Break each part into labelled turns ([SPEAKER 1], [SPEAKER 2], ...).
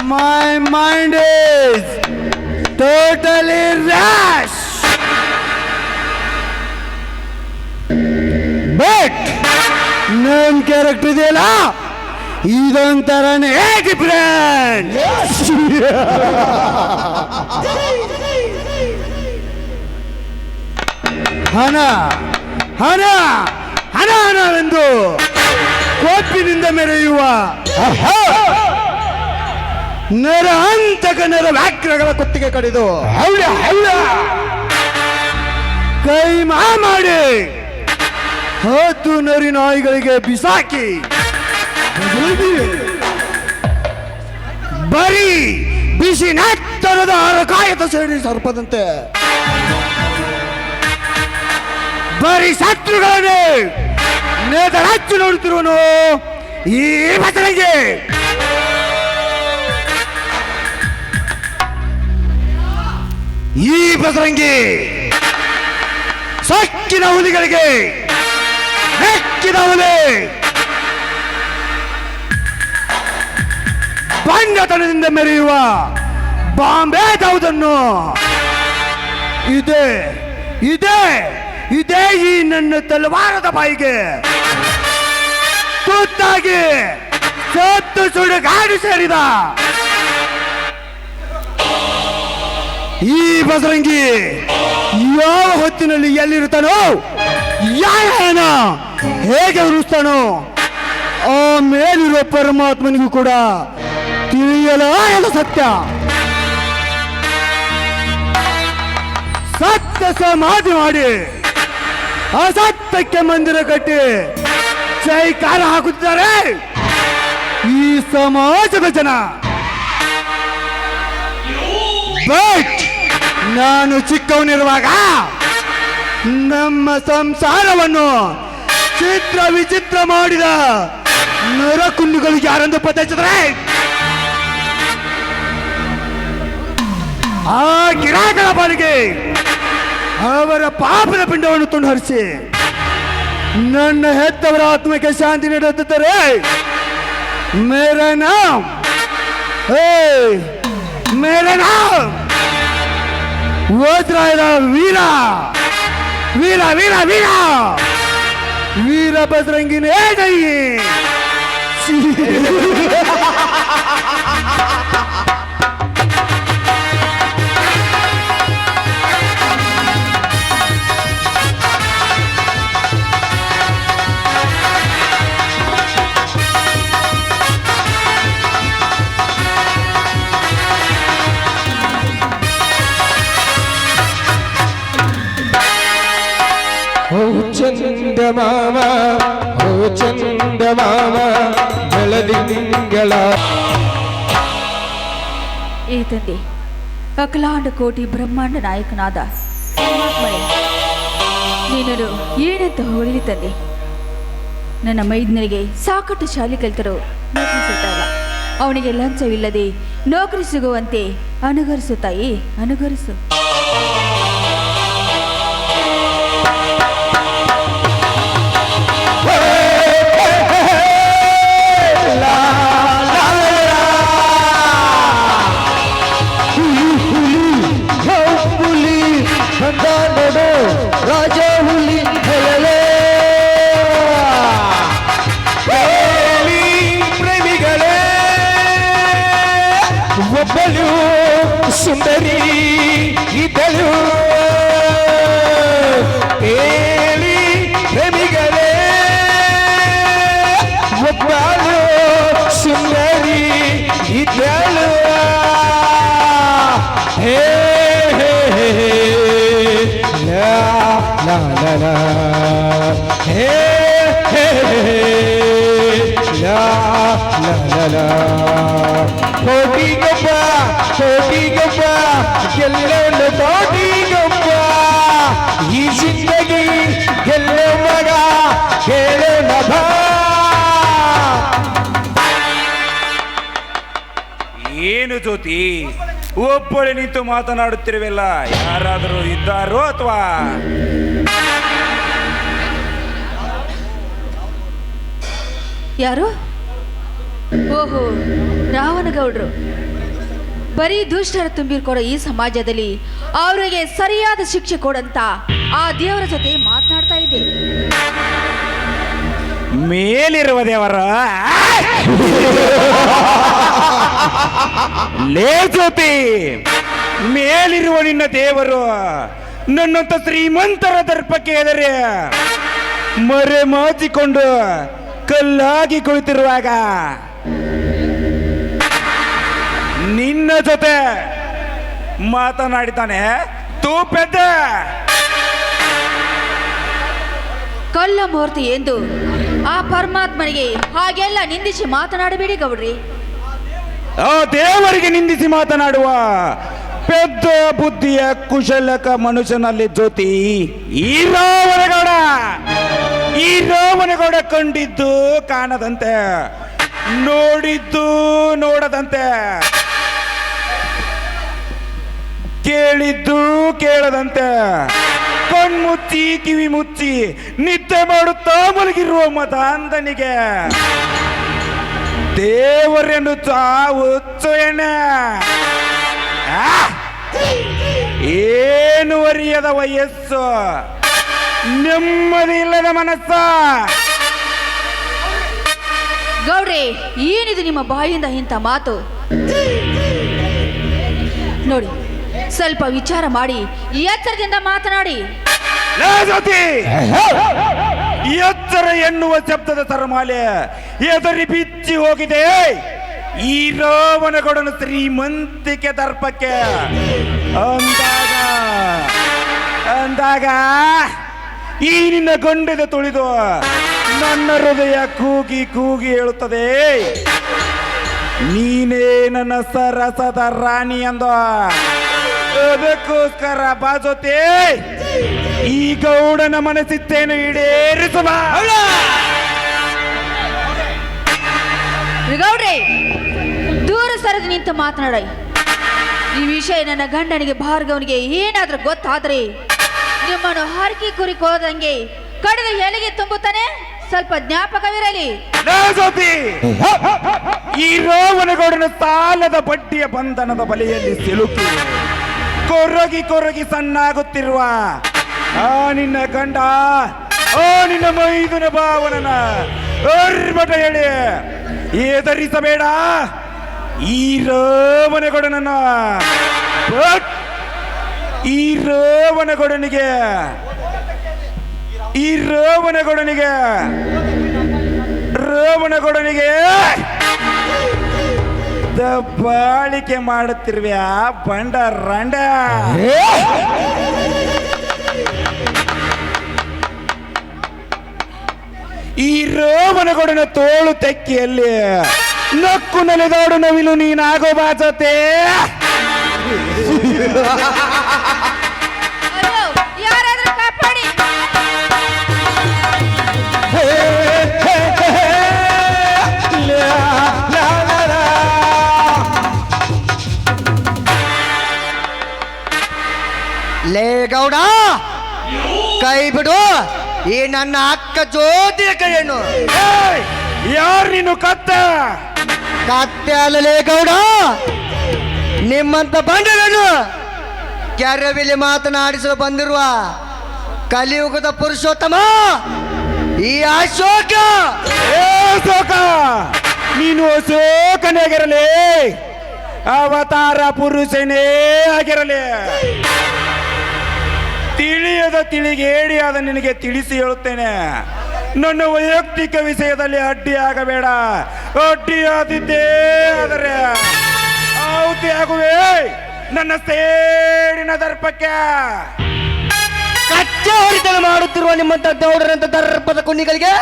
[SPEAKER 1] My mind is totally rash. But ನನ್ನ character ಇದೆಯಲ್ಲ ಇದೊಂಥರನೇ different. ಹಣ ಹಣ ಹಣ ಹಣವೆಂದು ಕೋಪಿನಿಂದ ಮೆರೆಯುವ ನರ ಅಂತಕ ನರ ವ್ಯಾಕ್ರಗಳ ಕುತ್ತಿಗೆ ಕಡಿದು ಕೈ ಮಾಡಿ ಹತ್ತು ನರಿ ನಾಯಿಗಳಿಗೆ ಬಿಸಾಕಿ ಬರೀ ಬಿಸಿ ನೆತ್ತರದ ಅರಕಾಯತ ಸೇರಿ ಸರ್ಪದಂತೆ ಬರೀ ಶತ್ರುಗಳನ್ನೇ ನೇತರಚ್ಚು ನೋಡುತ್ತಿರುವನು ಈ ಬದಲಿಗೆ ಈ ಬಸರಂಗಿ ಸಕ್ಕಿನ ಹುಲಿಗಳಿಗೆ ನೆಕ್ಕಿದ ಹುಲಿ ಬಂಡತನದಿಂದ ಮೆರೆಯುವ ಬಾಂಬೆ ದಾವುದನ್ನು ಇದೇ ಇದೇ ಇದೇ ಈ ನನ್ನ ತಲವಾರದ ಬಾಯಿಗೆ ತುತ್ತಾಗಿ ಸತ್ತು ಸುಡುಗಾಡು ಸೇರಿದ ಈ ಬಸರಂಗಿ ಯಾವ ಹೊತ್ತಿನಲ್ಲಿ ಎಲ್ಲಿರುತ್ತಾನೋ ಯಾಯನ ಹೇಗೆ ಉರುಸ್ತಾನೋ ಆ ಮೇಲಿರುವ ಪರಮಾತ್ಮನಿಗೂ ಕೂಡ ತಿಳಿಯಲಾಗದ ಸತ್ಯ. ಸತ್ಯ ಸಮಾಧಿ ಮಾಡಿ ಅಸತ್ಯಕ್ಕೆ ಮಂದಿರ ಕಟ್ಟಿ ಜೈಕಾರ ಹಾಕುತ್ತಿದ್ದಾರೆ ಈ ಸಮಾಜದ ಜನ. ಬಟ್ ನಾನು ಚಿಕ್ಕವನಿರುವಾಗ ನಮ್ಮ ಸಂಸಾರವನ್ನು ಚಿತ್ರ ವಿಚಿತ್ರ ಮಾಡಿದ ನರಕುಂಡಿಗಳಿಗೆ ಯಾರೆಂದು ಪತ್ತೆಹಚ್ಚಿದ್ರೆ ಆ ಗಿರಾಕರ ಪಾಲಿಗೆ ಅವರ ಪಾಪದ ಪಿಂಡವನ್ನು ತುಂಡು ಹರಿಸಿ ನನ್ನ ಹೆತ್ತವರ ಆತ್ಮಕ್ಕೆ ಶಾಂತಿ ನೀಡುತ್ತಿದ್ದರೆ ಮೇರಾ ನಾಮ್ मेरा नाम वज्रायद वीरा वीरा वीरा वीरा वीरा बजरंगी ने नहीं
[SPEAKER 2] ಚಂದಮಾಮ ಓ ಚಂದಮಾಮ ಬೆಳದಿ ತಿಂಗಳ.
[SPEAKER 3] ಏ ತಂದೆ, ಅಖಿಲಾಂಡ ಕೋಟಿ ಬ್ರಹ್ಮಾಂಡ ನಾಯಕನಾದ ನೀನರು ಏನಂತ ಹೊಗಳಿ ತಂದೆ. ನನ್ನ ಮೈದ್ನರಿಗೆ ಸಾಕಷ್ಟು ಶಾಲೆ ಕಲಿತರು ನೌಕರಿ ಸಿಗ್ತಾ ಇಲ್ಲ. ಅವನಿಗೆ ಲಂಚವಿಲ್ಲದೆ ನೌಕರಿ ಸಿಗುವಂತೆ ಅನುಗರಿಸು ತಾಯಿ, ಅನುಗರಿಸು.
[SPEAKER 2] ರಾಜ ಹುಲಿ ಪ್ರೇಮಿಗಳೇ ಒಬ್ಬಳು ಸುಂದರಿ ಇದ್ದಳು. ಹೇಳಿ ಪ್ರೇಮಿಗಳೇ ಒಬ್ಬಳು ಸುಂದರಿ ಇದ್ದಳು. la. Hey, hey, hey, la la la. Kotigobba ಗೆಲ್ಲೋಣ Kotigobba ಈ ಜಿಂದಗಿ ಗೆಲ್ಲೋ ಮಗ ಹೇಳೋಣ ಬಾ.
[SPEAKER 1] ಏನು ಜ್ಯೋತಿ, ಒಬ್ಬಳೆ ನಿಂತು ಮಾತನಾಡುತ್ತಿರುವೆಲ್ಲ, ಯಾರಾದರೂ ಇದ್ದಾರೋ ಅಥವಾ?
[SPEAKER 3] ಯಾರು? ಓಹೋ, ರಾವಣಗೌಡ್ರು. ಬರೀ ದುಷ್ಟರ ತುಂಬಿರ್ಕೊಡೋ ಈ ಸಮಾಜದಲ್ಲಿ ಅವರಿಗೆ ಸರಿಯಾದ ಶಿಕ್ಷೆ ಕೊಡಂತ ಆ ದೇವರ ಜೊತೆ ಮಾತನಾಡ್ತಾ ಇದ್ದೆ.
[SPEAKER 1] ಮೇಲಿರುವ ದೇವರ ಲೇ ಜ್ಯೋತಿ, ಮೇಲಿರುವ ನಿನ್ನ ದೇವರು ನನ್ನಂತ ಶ್ರೀಮಂತರ ದರ್ಪಕ್ಕೆ ಎದರೆ ಮರೆ ಮಾಚಿಕೊಂಡು ಕಲ್ಲಾಗಿ ಕುಳಿತಿರುವಾಗ ನಿನ್ನ ಜೊತೆ ಮಾತನಾಡಿತಾನೆ ತೂಪೆದ್ದ
[SPEAKER 3] ಕಳ್ಳ ಮೂರ್ತಿ ಎಂದು ಆ ಪರಮಾತ್ಮನಿಗೆ ಹಾಗೆಲ್ಲ ನಿಂದಿಸಿ ಮಾತನಾಡಬೇಡಿ ಗೌಡ್ರಿ.
[SPEAKER 1] ಆ ದೇವರಿಗೆ ನಿಂದಿಸಿ ಮಾತನಾಡುವ ಪೆದ್ದ ಬುದ್ಧಿಯ ಕುಶಲಕ ಮನುಷ್ಯನಲ್ಲಿ ಜ್ಯೋತಿ ಈ ರಾವಣಗೌಡ ಕಂಡಿದ್ದು ಕಾಣದಂತೆ, ನೋಡಿದ್ದು ನೋಡದಂತೆ, ಕೇಳಿದ್ದು ಕೇಳದಂತೆ, ಕಣ್ಮುಚ್ಚಿ ಕಿವಿ ಮುಚ್ಚಿ ನಿದ್ದೆ ಮಾಡುತ್ತಾ ಮಲಗಿರುವ ಮತಾಂಧನಿಗೆ ದೇವರನ್ನು ಹುಚ್ಚು ಎಣ್ಣೆ, ಏನು ಅರಿಯದ ವಯಸ್ಸು, ನೆಮ್ಮದಿ ಇಲ್ಲದ ಮನಸ್ಸ.
[SPEAKER 3] ಗೌಡ್ರಿ, ಏನಿದು ನಿಮ್ಮ ಬಾಯಿಂದ ಇಂಥ ಮಾತು? ನೋಡಿ, ಸ್ವಲ್ಪ ವಿಚಾರ ಮಾಡಿ ಎಚ್ಚರದಿಂದ ಮಾತನಾಡಿ.
[SPEAKER 1] ಎಚ್ಚರ ಎನ್ನುವ ಶಬ್ದದ ಸರಮಾಲೆ ಎದರಿ ಬಿಚ್ಚಿ ಹೋಗಿದೆ ಈ ರಾವಣಗೌಡನ ಶ್ರೀಮಂತಿಕೆ ದರ್ಪಕ್ಕೆ ಅಂದಾಗ ಈ ನಿನ್ನ ಗಂಡದ ತುಳಿದು ನನ್ನ ಹೃದಯ ಕೂಗಿ ಕೂಗಿ ಹೇಳುತ್ತದೆ, ನೀನೇ ನನ್ನ ಸರಸದ ರಾಣಿ ಅಂದ. ಅದಕ್ಕೋಸ್ಕರ ಬಾಜೋತೆ ಈ ಗೌಡನ ಮನಸ್ಸಿತ್ತೇನು ಈಡೇರಿಸುವ.
[SPEAKER 3] ಗೌಡ್ರೆ, ದೂರ ಸರಿದು ನಿಂತು ಮಾತನಾಡ. ಈ ವಿಷಯ ನನ್ನ ಗಂಡನಿಗೆ ಭಾರ್ಗವನಿಗೆ ಏನಾದ್ರೂ ಗೊತ್ತಾದ್ರೆ ನಿಮ್ಮನ್ನು ಹರಕಿ ಕುರಿ ಕೋದಂಗೆ ಕಡದ ಎಲೆಗೆ ತುಂಬುತ್ತಾನೆ. ಸ್ವಲ್ಪ ಜ್ಞಾಪಕವಿರಲಿ.
[SPEAKER 1] ಈ ರಾವಣಗೌಡನ ಸಾಲದ ಬಡ್ಡಿಯ ಬಂಧನದ ಬಲೆಯಲ್ಲಿ ಸಿಲುಕಿ ಕೊರಗಿ ಕೊರಗಿ ಸಣ್ಣಾಗುತ್ತಿರುವ ಆ ನಿನ್ನ ಗಂಡ, ಆ ನಿನ್ನ ಮೈದುನ ಭಾವನನ ಅರ್ಮಟ ಹೇಳಿ ಎದರಿಸಬೇಡ. ಈ ರಾವಣಗೌಡನನ್ನ ಈ ರಾವಣಗೌಡನಿಗೆ ದಬ್ಬಾಳಿಕೆ ಮಾಡುತ್ತಿರುವ್ಯಾ ಬಂಡ ರಂಡ. ಈ ರಾವಣಗೌಡನ ತೋಳು ತೆಕ್ಕಿಯಲ್ಲಿ ನಕ್ಕು ನೆಲೆದಾಡು ನವಿಲು ನೀನಾಗೋ ಬಾಚತೆ.
[SPEAKER 3] ಯಾರಾದ್ರೂ ಕಾಪಾಡಿ.
[SPEAKER 4] ಲೇ ಗೌಡ, ಕೈ ಬಿಡು. ಈ ನನ್ನ ಅಕ್ಕ ಜ್ಯೋತಿಯ ಕೈಯನ್ನು.
[SPEAKER 1] ಯಾರು ನೀನು ಕತ್ತ?
[SPEAKER 4] ಕತ್ತೆ ಅಲ್ಲಲೇ ಗೌಡ, ನಿಮ್ಮಂತ ಬಂಡರನ್ನು ಕೆರವಿಲಿ ಮಾತನಾಡಿಸಲು ಬಂದಿರುವ ಕಲಿಯುಗದ ಪುರುಷೋತ್ತಮ ಈ ಅಶೋಕ.
[SPEAKER 1] ಅಶೋಕ, ನೀನು ಅಶೋಕನೇ ಆಗಿರಲಿ, ಅವತಾರ ಪುರುಷನೇ ಆಗಿರಲಿ, ತಿಳಿಯದ ತಿಳಿಗೇಡಿಯಾದ ನಿನಗೆ ತಿಳಿಸಿ ಹೇಳುತ್ತೇನೆ, ನನ್ನ ವೈಯಕ್ತಿಕ ವಿಷಯದಲ್ಲಿ ಅಡ್ಡಿ ಆಗಬೇಡ. ಅಡ್ಡಿಯಾದಿದ್ದೇ ಆದರೆ ಆಹುತಿ ಆಗುವೆ ನನ್ನ ಸೇಡಿನ ದರ್ಪಕ್ಕೆ.
[SPEAKER 4] ಕಚ್ಚ ಕಚ್ಚೇರಿತನ ಮಾಡುತ್ತಿರುವ ನಿಮ್ಮಂತ ಗೌಡರಂತ ದರ್ಪದ ಕುನ್ನಿಗಳಿಗೆ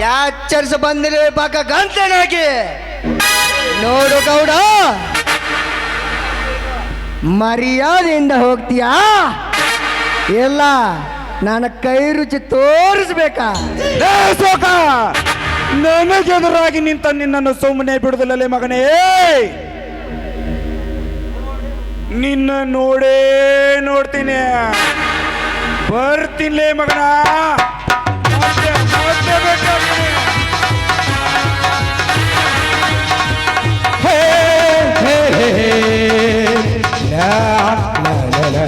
[SPEAKER 4] ಯಾಚರಿಸ ಬಂದಿರಬೇಕ ಗಂಟನಾಗಿ ನೋಡು ಗೌಡ, ಮರ್ಯಾದೆಯಿಂದ ಹೋಗ್ತೀಯಾ ಇಲ್ಲ ನನ್ನ ಕೈ ರುಚಿ ತೋರಿಸ್ಬೇಕಾ?
[SPEAKER 2] ದೇಶೋಕ ನನಗೆದುರಾಗಿ ನಿಂತ ನಿನ್ನನ್ನು ಸುಮ್ಮನೆ ಬಿಡುದಿಲ್ಲಲೇ ಮಗನೇ. ನಿನ್ನ ನೋಡೇ ನೋಡ್ತೀನಿ, ಬರ್ತೀನಿಲೇ ಮಗನ. ಮತ್ತೆ ಬೇಕಾಗ್ತದೆ. ಹೇ, ಹೇ, ಹೇ, ಹೇ. ಲಾ, ಲಾ, ಲಾ, ಲಾ.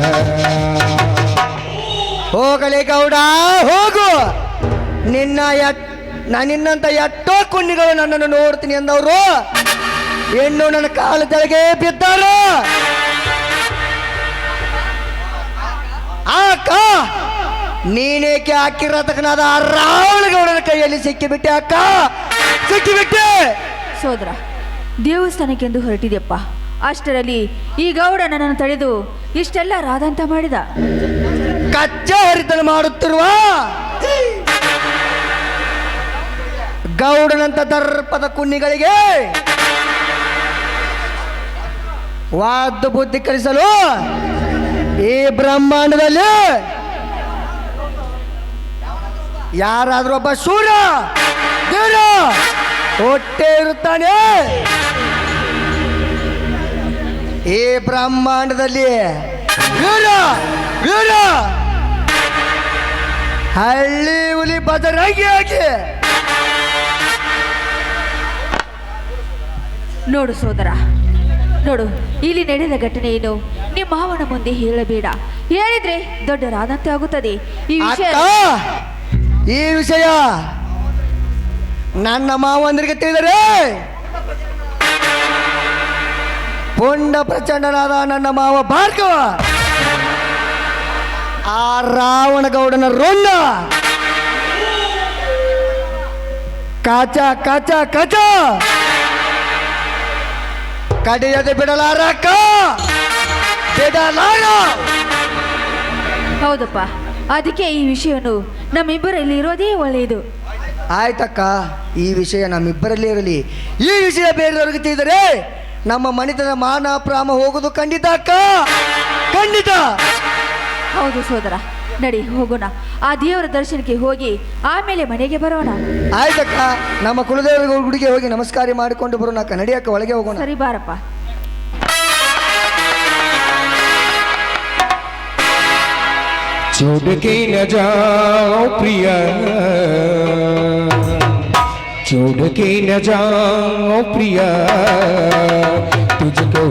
[SPEAKER 4] ಹೋಗಲೇ ಗೌಡ ಹೋಗು. ನಿನ್ನಂತ ಎಷ್ಟೋ ಕುನ್ನಿಗಳು ನನ್ನನ್ನು ನೋಡ್ತೀನಿ ಅಂದವರು ಇನ್ನು ನನ್ನ ಕಾಲ ಕೆಳಗೆ ಬಿದ್ದಾರು. ಅಕ್ಕ ನೀನೇಕೆ ಹಾಕಿರತಕ್ಕನಾದ ರಾವಣಗೌಡನ ಕೈಯಲ್ಲಿ ಸಿಕ್ಕಿಬಿಟ್ಟೆ ಅಕ್ಕ, ಸಿಕ್ಕಿಬಿಟ್ಟೆ.
[SPEAKER 3] ಸೋದರ, ದೇವಸ್ಥಾನಕ್ಕೆಂದು ಹೊರಟಿದೆಯಪ್ಪ. ಅಷ್ಟರಲ್ಲಿ ಈ ಗೌಡ ನನ್ನನ್ನು ತಡೆದು ಇಷ್ಟೆಲ್ಲ ರಾದಂತ ಮಾಡಿದ.
[SPEAKER 4] ಕಚ್ಚೇರಿತನ ಮಾಡುತ್ತಿರುವ ಗೌಡನಂತ ದರ್ಪದ ಕುನ್ನಿಗಳಿಗೆ ವಾದ ಬುದ್ಧಿ ಕಲಿಸಲು ಈ ಬ್ರಹ್ಮಾಂಡದಲ್ಲಿ ಯಾರಾದ್ರೂ ಒಬ್ಬ ಶೂರ ದೇವ್ರ ಹೊಟ್ಟೆ ಇರುತ್ತಾನೆ. ಈ ಬ್ರಹ್ಮಾಂಡದಲ್ಲಿ ವೀರ ವೀರ ಹಳ್ಳಿ ಹುಲಿ ಬದರಾಗಿಯಾಗಿ
[SPEAKER 3] ನೋಡು ಸೋದರ, ನೋಡು, ಇಲ್ಲಿ ನಡೆದ ಘಟನೆ ಏನು ನಿಮ್ಮ ಮಾವನ ಮುಂದೆ ಹೇಳಬೇಡ. ಹೇಳಿದ್ರೆ ದೊಡ್ಡ ರಾದಂತೆ ಆಗುತ್ತದೆ.
[SPEAKER 4] ಈ ವಿಷಯ ನನ್ನ ಮಾವಂದರಿಗೆ ತಿಳಿದರೆ ಪುಂಡ ಪ್ರಚಂಡನಾದ ನನ್ನ ಮಾವ ಭಾರ್ಗವ ಆ ರಾವಣಗೌಡನ ರೊಂಡ ಕಾಚ ಕಾಚ ಕಾಚ ಕಡಿಯದೆ ಬಿಡಲಾರಕ್ಕ, ಬಿಡಲಾರ.
[SPEAKER 3] ಹೌದಪ್ಪ, ಅದಕ್ಕೆ ಈ ವಿಷಯವನ್ನು ನಮ್ಮಿಬ್ಬರಲ್ಲಿ ಇರೋದೇ ಒಳ್ಳೆಯದು.
[SPEAKER 4] ಆಯ್ತಕ್ಕ, ಈ ವಿಷಯ ನಮ್ಮಿಬ್ಬರಲ್ಲಿ ಇರಲಿ. ಈ ವಿಷಯ ಬೇರೆಯವ್ರಿಗೆ ತಿಳಿದರೆ ನಮ್ಮ ಮನೆತನ ಮಾನ ಪ್ರಾಮ ಹೋಗುದು ಖಂಡಿತ ಅಕ್ಕ, ಖಂಡಿತ.
[SPEAKER 3] ಹೌದು ಸೋದರ, ನಡಿ ಹೋಗೋಣ. ಆ ದೇವರ ದರ್ಶನಕ್ಕೆ ಹೋಗಿ ಆಮೇಲೆ ಮನೆಗೆ ಬರೋಣ.
[SPEAKER 4] ಆಯ್ತಕ್ಕ, ನಮ್ಮ ಕುಲದೇವರ ಗುಡಿಗೆ ಹೋಗಿ ನಮಸ್ಕಾರ ಮಾಡಿಕೊಂಡು ಬರೋಣ ಅಕ್ಕ. ನಡಿಯಕ್ಕ, ಒಳಗೆ ಹೋಗೋಣ.
[SPEAKER 3] ಸರಿ ಬಾರಪ್ಪ.
[SPEAKER 2] छोड़ के न जाओ प्रिया, छोड़ के न जाओ प्रिया, तुझको